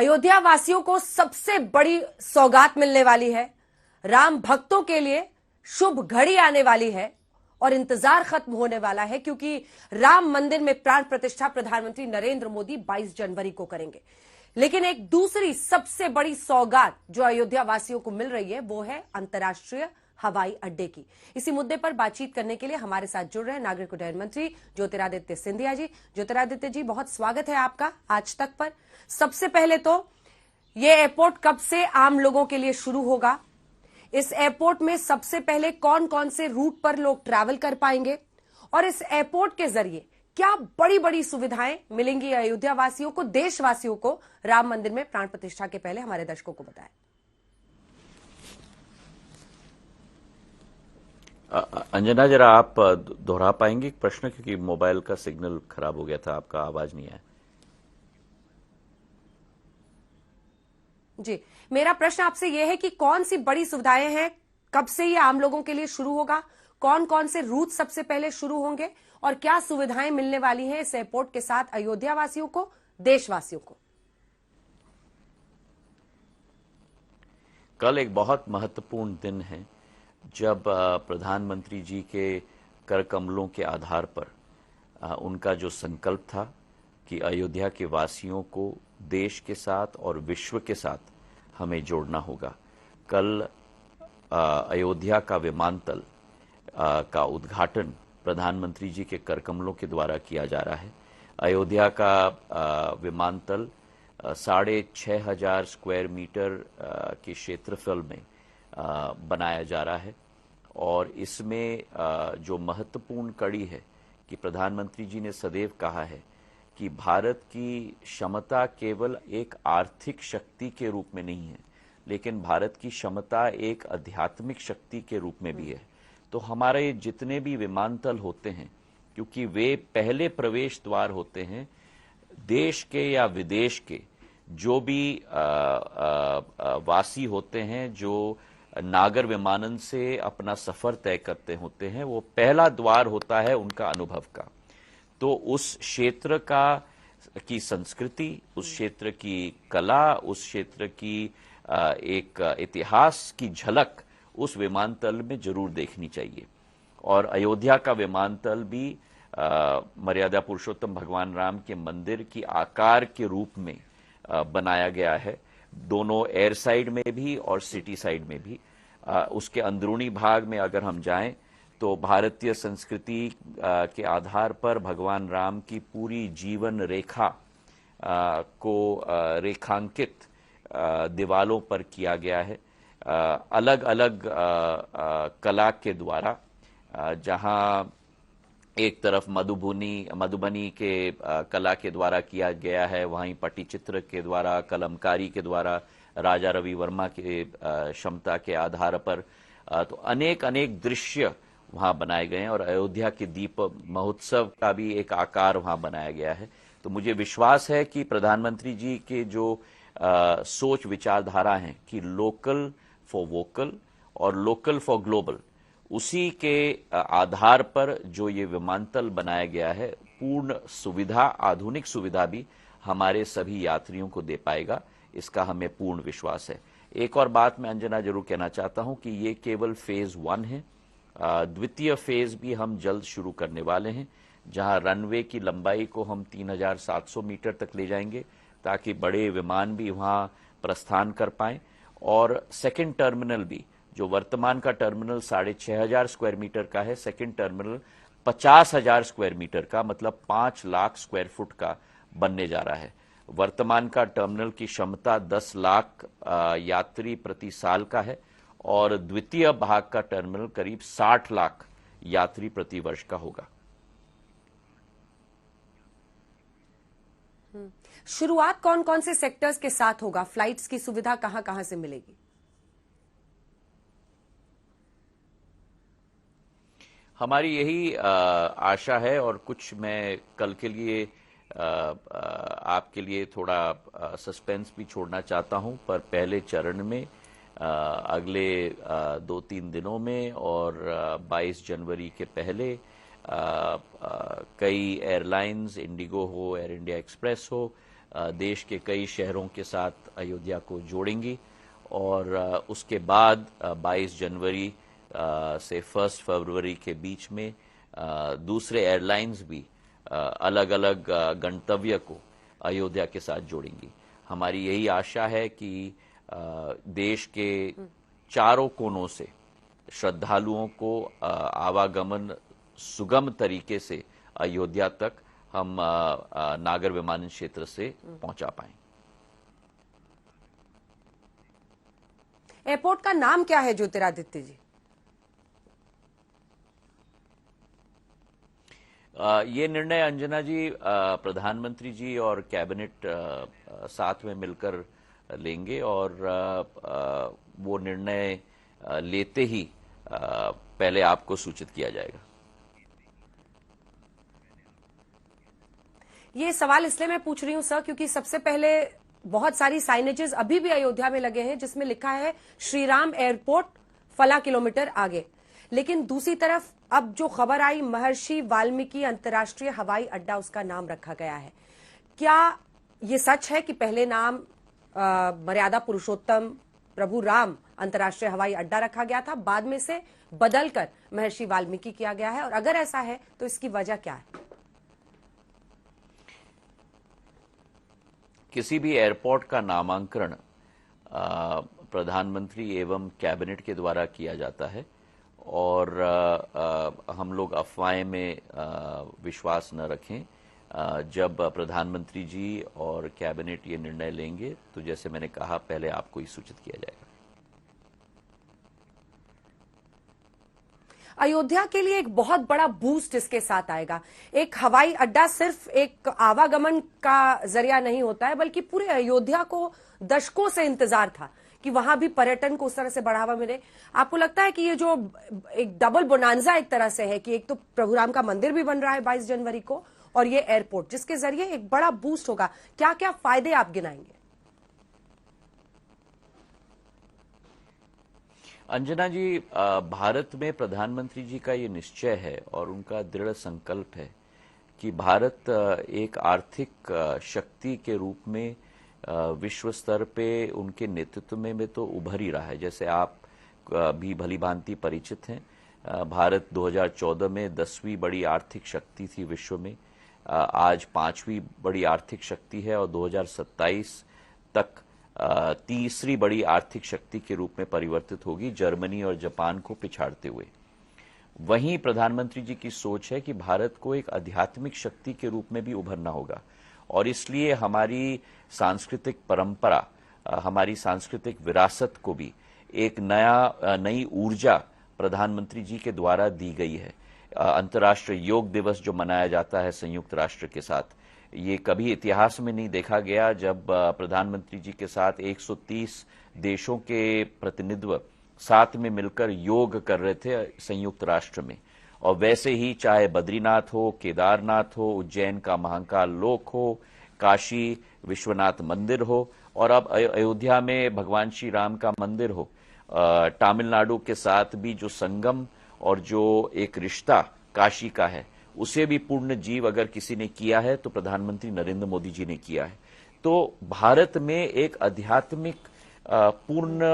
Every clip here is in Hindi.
अयोध्या वासियों को सबसे बड़ी सौगात मिलने वाली है। राम भक्तों के लिए शुभ घड़ी आने वाली है और इंतजार खत्म होने वाला है, क्योंकि राम मंदिर में प्राण प्रतिष्ठा प्रधानमंत्री नरेंद्र मोदी 22 जनवरी को करेंगे। लेकिन एक दूसरी सबसे बड़ी सौगात जो अयोध्या वासियों को मिल रही है वो है अंतर्राष्ट्रीय हवाई अड्डे की। इसी मुद्दे पर बातचीत करने के लिए हमारे साथ जुड़ रहे हैं नागरिक उड्डयन मंत्री ज्योतिरादित्य सिंधिया जी। ज्योतिरादित्य जी, बहुत स्वागत है आपका आज तक पर। सबसे पहले तो ये एयरपोर्ट कब से आम लोगों के लिए शुरू होगा? इस एयरपोर्ट में सबसे पहले कौन कौन से रूट पर लोग ट्रैवल कर पाएंगे और इस एयरपोर्ट के जरिए क्या बड़ी बड़ी सुविधाएं मिलेंगी अयोध्या वासियों को, देशवासियों को? राम मंदिर में प्राण प्रतिष्ठा के पहले हमारे दर्शकों को बताएं। अंजना, जरा आप दोहरा पाएंगे प्रश्न, क्योंकि मोबाइल का सिग्नल खराब हो गया था, आपका आवाज नहीं आया। जी, मेरा प्रश्न आपसे यह है कि कौन सी बड़ी सुविधाएं हैं, कब से ये आम लोगों के लिए शुरू होगा, कौन कौन से रूट सबसे पहले शुरू होंगे और क्या सुविधाएं मिलने वाली हैं इस एयरपोर्ट के साथ अयोध्या वासियों को, देशवासियों को? कल एक बहुत महत्वपूर्ण दिन है जब प्रधानमंत्री जी के कर कमलों के आधार पर उनका जो संकल्प था कि अयोध्या के वासियों को देश के साथ और विश्व के साथ हमें जोड़ना होगा। कल अयोध्या का विमानतल का उद्घाटन प्रधानमंत्री जी के कर कमलों के द्वारा किया जा रहा है। अयोध्या का विमानतल 6,500 स्क्वायर मीटर के क्षेत्रफल में बनाया जा रहा है और इसमें जो महत्वपूर्ण कड़ी है कि प्रधानमंत्री जी ने सदैव कहा है कि भारत की क्षमता केवल एक आर्थिक शक्ति के रूप में नहीं है, लेकिन भारत की क्षमता एक आध्यात्मिक शक्ति के रूप में भी है। तो हमारे जितने भी विमानतल होते हैं, क्योंकि वे पहले प्रवेश द्वार होते हैं देश के या विदेश के जो भी वासी होते हैं, जो नागर विमानन से अपना सफर तय करते होते हैं, वो पहला द्वार होता है उनका अनुभव का। तो उस क्षेत्र की संस्कृति, उस क्षेत्र की कला, उस क्षेत्र की एक इतिहास की झलक उस विमानतल में जरूर देखनी चाहिए। और अयोध्या का विमानतल भी मर्यादा पुरुषोत्तम भगवान राम के मंदिर की आकार के रूप में बनाया गया है, दोनों एयर साइड में भी और सिटी साइड में भी। उसके अंदरूनी भाग में अगर हम जाएं तो भारतीय संस्कृति के आधार पर भगवान राम की पूरी जीवन रेखा को रेखांकित दीवालों पर किया गया है, अलग अलग कला के द्वारा। जहां एक तरफ मधुबनी के कला के द्वारा किया गया है, वहीं पट्टीचित्र के द्वारा, कलमकारी के द्वारा, राजा रवि वर्मा के क्षमता के आधार पर तो अनेक अनेक दृश्य वहां बनाए गए हैं और अयोध्या के दीप महोत्सव का भी एक आकार वहां बनाया गया है। तो मुझे विश्वास है कि प्रधानमंत्री जी के जो सोच विचारधारा हैं कि लोकल फॉर वोकल और लोकल फॉर ग्लोबल, उसी के आधार पर जो ये विमानतल बनाया गया है, पूर्ण सुविधा, आधुनिक सुविधा भी हमारे सभी यात्रियों को दे पाएगा, इसका हमें पूर्ण विश्वास है। एक और बात मैं अंजना जरूर कहना चाहता हूं कि ये केवल फेज 1 है, द्वितीय फेज भी हम जल्द शुरू करने वाले हैं, जहां रनवे की लंबाई को हम 3,700 मीटर तक ले जाएंगे ताकि बड़े विमान भी वहां प्रस्थान कर पाएं। और सेकंड टर्मिनल भी, जो वर्तमान का टर्मिनल 6,500 स्क्वायर मीटर का है, सेकंड टर्मिनल 50,000 स्क्वायर मीटर का, मतलब 5 लाख स्क्वायर फुट का बनने जा रहा है। वर्तमान का टर्मिनल की क्षमता 10 लाख यात्री प्रति साल का है और द्वितीय भाग का टर्मिनल करीब 60 लाख यात्री प्रति वर्ष का होगा। शुरुआत कौन कौन से सेक्टर्स के साथ होगा? फ्लाइट्स की सुविधा कहां कहां से मिलेगी? हमारी यही आशा है और कुछ मैं कल के लिए आपके लिए थोड़ा सस्पेंस भी छोड़ना चाहता हूं, पर पहले चरण में अगले 2-3 दिनों में और 22 जनवरी के पहले कई एयरलाइंस, इंडिगो हो, एयर इंडिया एक्सप्रेस हो, देश के कई शहरों के साथ अयोध्या को जोड़ेंगी और उसके बाद 22 जनवरी से 1 फरवरी के बीच में दूसरे एयरलाइंस भी अलग अलग गंतव्य को अयोध्या के साथ जोड़ेंगी। हमारी यही आशा है कि देश के चारों कोनों से श्रद्धालुओं को आवागमन सुगम तरीके से अयोध्या तक हम नागर विमानन क्षेत्र से पहुंचा पाएं। एयरपोर्ट का नाम क्या है ज्योतिरादित्य जी? ये निर्णय अंजना जी प्रधानमंत्री जी और कैबिनेट साथ में मिलकर लेंगे और वो निर्णय लेते ही पहले आपको सूचित किया जाएगा। ये सवाल इसलिए मैं पूछ रही हूं सर क्योंकि सबसे पहले बहुत सारी साइनेजेस अभी भी अयोध्या में लगे हैं जिसमें लिखा है श्री राम एयरपोर्ट फला किलोमीटर आगे, लेकिन दूसरी तरफ अब जो खबर आई महर्षि वाल्मीकि अंतर्राष्ट्रीय हवाई अड्डा उसका नाम रखा गया है। क्या ये सच है कि पहले नाम मर्यादा पुरुषोत्तम प्रभु राम अंतर्राष्ट्रीय हवाई अड्डा रखा गया था, बाद में से बदलकर महर्षि वाल्मीकि किया गया है, और अगर ऐसा है तो इसकी वजह क्या है? किसी भी एयरपोर्ट का नामांकन प्रधानमंत्री एवं कैबिनेट के द्वारा किया जाता है और हम लोग अफवाहें में विश्वास न रखें। जब प्रधानमंत्री जी और कैबिनेट ये निर्णय लेंगे तो जैसे मैंने कहा पहले आपको ही सूचित किया जाएगा। अयोध्या के लिए एक बहुत बड़ा बूस्ट इसके साथ आएगा। एक हवाई अड्डा सिर्फ एक आवागमन का जरिया नहीं होता है, बल्कि पूरे अयोध्या को दशकों से इंतजार था कि वहां भी पर्यटन को उस तरह से बढ़ावा मिले। आपको लगता है कि ये जो एक डबल बोनांजा एक तरह से है कि एक तो प्रभु राम का मंदिर भी बन रहा है 22 जनवरी को और ये एयरपोर्ट जिसके जरिए एक बड़ा बूस्ट होगा, क्या क्या फायदे आप गिनाएंगे? अंजना जी, भारत में प्रधानमंत्री जी का ये निश्चय है और उनका दृढ़ संकल्प है कि भारत एक आर्थिक शक्ति के रूप में विश्व स्तर पे उनके नेतृत्व में तो उभर ही रहा है। जैसे आप भी भली भांति परिचित हैं, भारत 2014 में 10वीं बड़ी आर्थिक शक्ति थी विश्व में, आज 5वीं बड़ी आर्थिक शक्ति है और 2027 तक तीसरी बड़ी आर्थिक शक्ति के रूप में परिवर्तित होगी, जर्मनी और जापान को पिछाड़ते हुए। वहीं प्रधानमंत्री जी की सोच है कि भारत को एक आध्यात्मिक शक्ति के रूप में भी उभरना होगा और इसलिए हमारी सांस्कृतिक परंपरा, हमारी सांस्कृतिक विरासत को भी एक नई ऊर्जा प्रधानमंत्री जी के द्वारा दी गई है। अंतर्राष्ट्रीय योग दिवस जो मनाया जाता है संयुक्त राष्ट्र के साथ, ये कभी इतिहास में नहीं देखा गया जब प्रधानमंत्री जी के साथ 130 देशों के प्रतिनिधित्व साथ में मिलकर योग कर रहे थे संयुक्त राष्ट्र में। और वैसे ही चाहे बद्रीनाथ हो, केदारनाथ हो, उज्जैन का महाकाल लोक हो, काशी विश्वनाथ मंदिर हो और अब अयोध्या में भगवान श्री राम का मंदिर हो, तमिलनाडु के साथ भी जो संगम और जो एक रिश्ता काशी का है उसे भी पूर्ण जीव अगर किसी ने किया है तो प्रधानमंत्री नरेंद्र मोदी जी ने किया है। तो भारत में एक आध्यात्मिक पूर्ण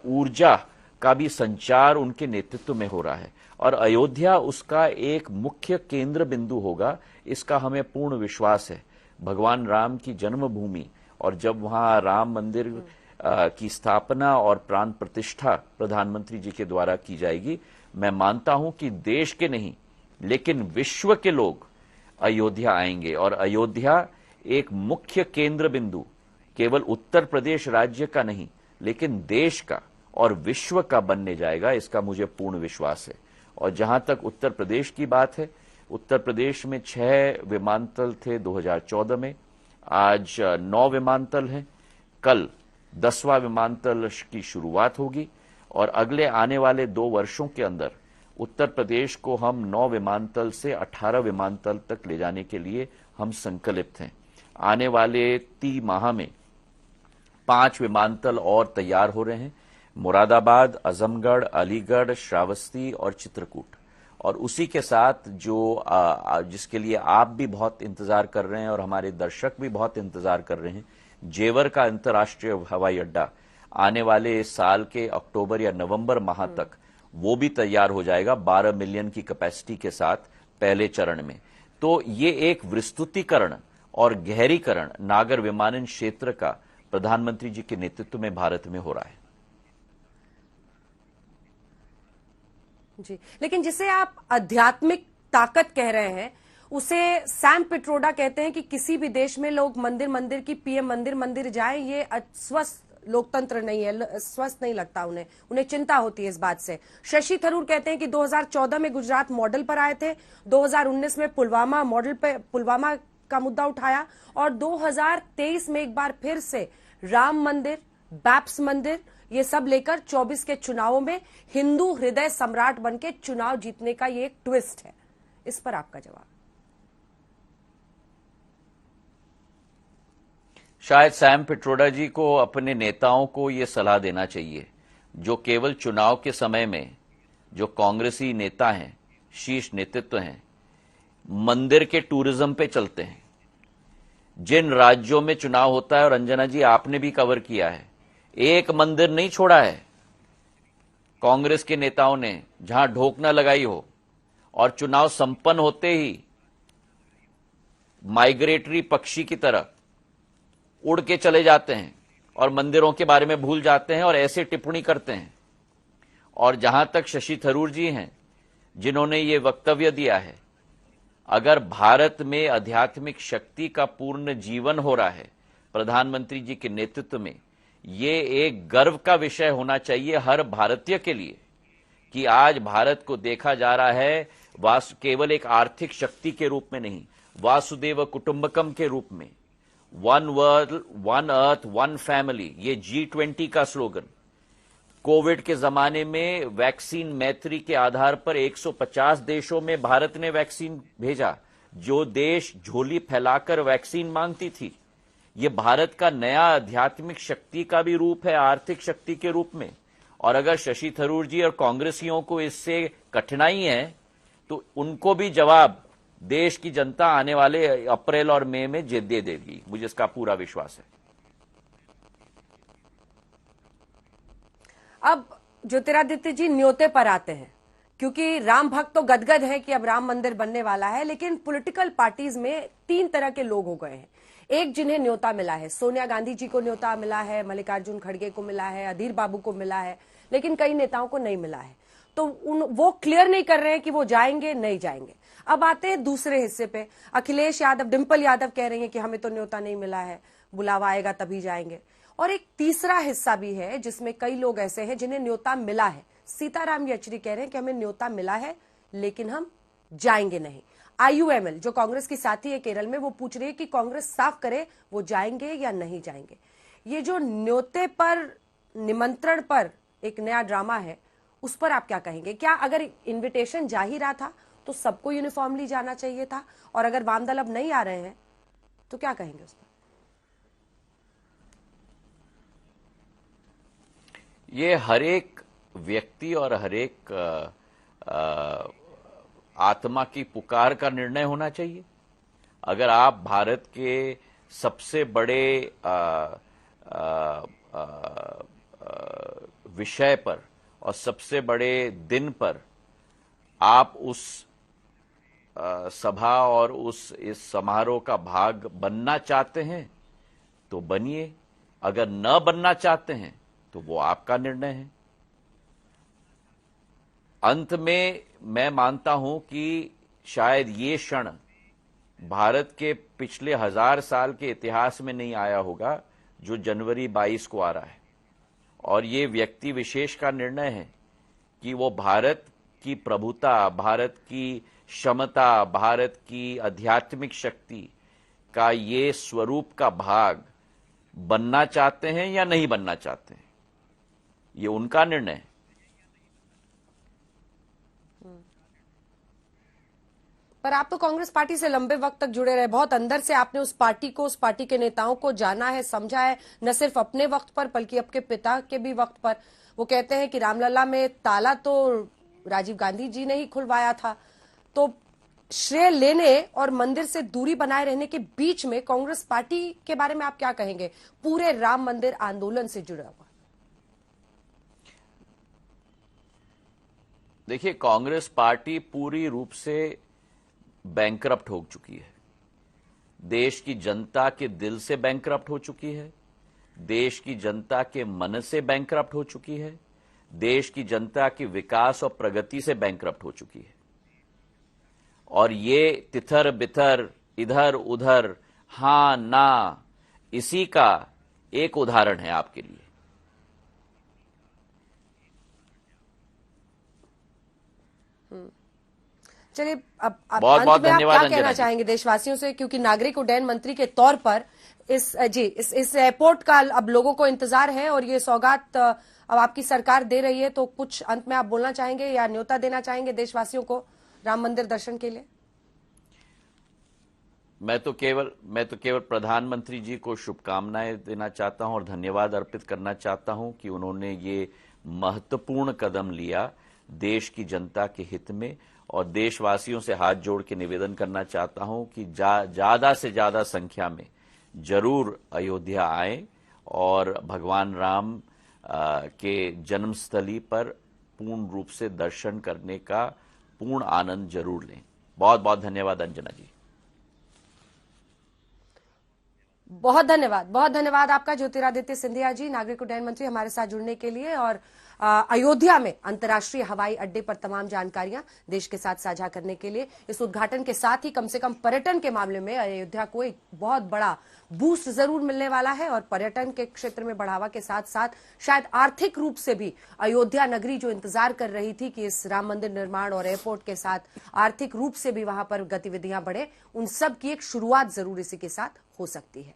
ऊर्जा का भी संचार उनके नेतृत्व में हो रहा है और अयोध्या उसका एक मुख्य केंद्र बिंदु होगा, इसका हमें पूर्ण विश्वास है। भगवान राम की जन्मभूमि और जब वहां राम मंदिर की स्थापना और प्राण प्रतिष्ठा प्रधानमंत्री जी के द्वारा की जाएगी, मैं मानता हूं कि देश के नहीं लेकिन विश्व के लोग अयोध्या आएंगे और अयोध्या एक मुख्य केंद्र बिंदु केवल उत्तर प्रदेश राज्य का नहीं लेकिन देश का और विश्व का बनने जाएगा, इसका मुझे पूर्ण विश्वास है। और जहां तक उत्तर प्रदेश की बात है, उत्तर प्रदेश में 6 विमानतल थे 2014 में, आज 9 विमानतल हैं। कल 10वां विमानतल की शुरुआत होगी और अगले आने वाले 2 वर्षों के अंदर उत्तर प्रदेश को हम 9 विमानतल से 18 विमानतल तक ले जाने के लिए हम संकल्पित हैं। आने वाले 3 माह में 5 विमानतल और तैयार हो रहे हैं, मुरादाबाद, आजमगढ़, अलीगढ़, श्रावस्ती और चित्रकूट। और उसी के साथ जो जिसके लिए आप भी बहुत इंतजार कर रहे हैं और हमारे दर्शक भी बहुत इंतजार कर रहे हैं, जेवर का अंतर्राष्ट्रीय हवाई अड्डा आने वाले इस साल के अक्टूबर या नवंबर माह तक वो भी तैयार हो जाएगा 12 मिलियन की कैपेसिटी के साथ पहले चरण में। तो ये एक विस्तृतीकरण और गहरीकरण नागर विमानन क्षेत्र का प्रधानमंत्री जी के नेतृत्व में भारत में हो रहा है। जी, लेकिन जिसे आप आध्यात्मिक ताकत कह रहे हैं, उसे सैम पिट्रोडा कहते हैं कि किसी भी देश में लोग मंदिर मंदिर की पीएम मंदिर मंदिर जाएं, ये स्वस्थ लोकतंत्र नहीं है, स्वस्थ नहीं लगता उन्हें चिंता होती है इस बात से। शशि थरूर कहते हैं कि 2014 में गुजरात मॉडल पर आए थे, 2019 में पुलवामा का मुद्दा उठाया और 2023 में एक बार फिर से राम मंदिर, बैप्स मंदिर, ये सब लेकर 24 के चुनावों में हिंदू हृदय सम्राट बनके चुनाव जीतने का ये एक ट्विस्ट है। इस पर आपका जवाब? शायद सैम पिट्रोडा जी को अपने नेताओं को यह सलाह देना चाहिए जो केवल चुनाव के समय में जो कांग्रेसी नेता हैं, शीर्ष नेतृत्व हैं, मंदिर के टूरिज्म पे चलते हैं। जिन राज्यों में चुनाव होता है, और अंजना जी आपने भी कवर किया है, एक मंदिर नहीं छोड़ा है कांग्रेस के नेताओं ने जहां ढोक न लगाई हो, और चुनाव संपन्न होते ही माइग्रेटरी पक्षी की तरह उड़ के चले जाते हैं और मंदिरों के बारे में भूल जाते हैं और ऐसे टिप्पणी करते हैं। और जहां तक शशि थरूर जी हैं जिन्होंने ये वक्तव्य दिया है, अगर भारत में आध्यात्मिक शक्ति का पूर्ण जीवन हो रहा है प्रधानमंत्री जी के नेतृत्व में, ये एक गर्व का विषय होना चाहिए हर भारतीय के लिए कि आज भारत को देखा जा रहा है केवल एक आर्थिक शक्ति के रूप में नहीं, वासुदेव कुटुंबकम के रूप में। One world, one earth, one family, ये G20 का स्लोगन। कोविड के जमाने में वैक्सीन मैत्री के आधार पर 150 देशों में भारत ने वैक्सीन भेजा। जो देश झोली फैलाकर वैक्सीन मांगती थी, ये भारत का नया आध्यात्मिक शक्ति का भी रूप है, आर्थिक शक्ति के रूप में। और अगर शशि थरूर जी और कांग्रेसियों को इससे कठिनाई है तो उनको भी जवाब देश की जनता आने वाले अप्रैल और मई में दे देगी, मुझे इसका पूरा विश्वास है। अब ज्योतिरादित्य जी न्योते पर आते हैं, क्योंकि राम भक्त तो गदगद है कि अब राम मंदिर बनने वाला है, लेकिन पॉलिटिकल पार्टीज में 3 तरह के लोग हो गए हैं। एक जिन्हें न्योता मिला है, सोनिया गांधी जी को न्योता मिला है, मल्लिकार्जुन खड़गे को मिला है, अधीर बाबू को मिला है, लेकिन कई नेताओं को नहीं मिला है। तो वो क्लियर नहीं कर रहे हैं कि वो जाएंगे नहीं जाएंगे। अब आते हैं दूसरे हिस्से पे। अखिलेश यादव, डिंपल यादव कह रही हैं कि हमें तो न्योता नहीं मिला है, बुलावा आएगा तभी जाएंगे। और एक तीसरा हिस्सा भी है जिसमें कई लोग ऐसे हैं जिन्हें न्योता मिला है। सीताराम येचुरी कह रहे हैं कि हमें न्योता मिला है लेकिन हम जाएंगे नहीं। IUML जो कांग्रेस की साथी है केरल में, वो पूछ रही है कि कांग्रेस साफ करे वो जाएंगे या नहीं जाएंगे। ये जो न्योते पर, निमंत्रण पर एक नया ड्रामा है, उस पर आप क्या कहेंगे? क्या अगर इन्विटेशन जा ही रहा था तो सबको यूनिफॉर्मली जाना चाहिए था? और अगर वामदल अब नहीं आ रहे हैं तो क्या कहेंगे उस पर? ये हर एक व्यक्ति और हर एक आत्मा की पुकार का निर्णय होना चाहिए। अगर आप भारत के सबसे बड़े विषय पर और सबसे बड़े दिन पर आप उस सभा और इस समारोह का भाग बनना चाहते हैं तो बनिए, अगर न बनना चाहते हैं तो वो आपका निर्णय है। अंत में मैं मानता हूं कि शायद ये क्षण भारत के पिछले 1000 साल के इतिहास में नहीं आया होगा जो जनवरी 22 को आ रहा है। और ये व्यक्ति विशेष का निर्णय है कि वो भारत की प्रभुता, भारत की क्षमता, भारत की आध्यात्मिक शक्ति का ये स्वरूप का भाग बनना चाहते हैं या नहीं बनना चाहते हैं, ये उनका निर्णय है। पर आप तो कांग्रेस पार्टी से लंबे वक्त तक जुड़े रहे, बहुत अंदर से आपने उस पार्टी को, उस पार्टी के नेताओं को जाना है, समझा है, न सिर्फ अपने वक्त पर बल्कि आपके पिता के भी वक्त पर। वो कहते हैं कि रामलला में ताला तो राजीव गांधी जी ने ही खुलवाया था। तो श्रेय लेने और मंदिर से दूरी बनाए रहने के बीच में कांग्रेस पार्टी के बारे में आप क्या कहेंगे, पूरे राम मंदिर आंदोलन से जुड़ा हुआ? देखिए, कांग्रेस पार्टी पूरी रूप से बैंकरप्ट हो चुकी है। देश की जनता के दिल से बैंकरप्ट हो चुकी है, देश की जनता के मन से बैंकरप्ट हो चुकी है, देश की जनता की विकास और प्रगति से बैंकरप्ट हो चुकी है। और ये तिथर बिथर, इधर उधर, हां ना, इसी का एक उदाहरण है आपके लिए। चलिए, अब बहुत बहुत अंत में आप धन्यवाद क्या कहना अंजना जी। चाहेंगे देशवासियों से, क्योंकि नागरिक उड्डयन मंत्री के तौर पर इस एयरपोर्ट का अब लोगों को इंतजार है और ये सौगात अब आपकी सरकार दे रही है, तो कुछ अंत में आप बोलना चाहेंगे या न्योता देना चाहेंगे देशवासियों को राम मंदिर दर्शन के लिए? मैं तो केवल प्रधानमंत्री जी को शुभकामनाएं देना चाहता हूं और धन्यवाद अर्पित करना चाहता हूं कि उन्होंने ये महत्वपूर्ण कदम लिया देश की जनता के हित में। और देशवासियों से हाथ जोड़ के निवेदन करना चाहता हूं कि ज्यादा से ज्यादा संख्या में जरूर अयोध्या आए और भगवान राम के जन्मस्थली पर पूर्ण रूप से दर्शन करने का पूर्ण आनंद जरूर लें। बहुत बहुत धन्यवाद अंजना जी। बहुत धन्यवाद आपका ज्योतिरादित्य सिंधिया जी, नागरिक उड्डयन मंत्री, हमारे साथ जुड़ने के लिए और अयोध्या में अंतर्राष्ट्रीय हवाई अड्डे पर तमाम जानकारियां देश के साथ साझा करने के लिए। इस उद्घाटन के साथ ही कम से कम पर्यटन के मामले में अयोध्या को एक बहुत बड़ा बूस्ट जरूर मिलने वाला है और पर्यटन के क्षेत्र में बढ़ावा के साथ साथ शायद आर्थिक रूप से भी अयोध्या नगरी जो इंतजार कर रही थी कि इस राम मंदिर निर्माण और एयरपोर्ट के साथ आर्थिक रूप से भी वहां पर गतिविधियां बढ़े, उन सब की एक शुरुआत जरूर इसी के साथ हो सकती है।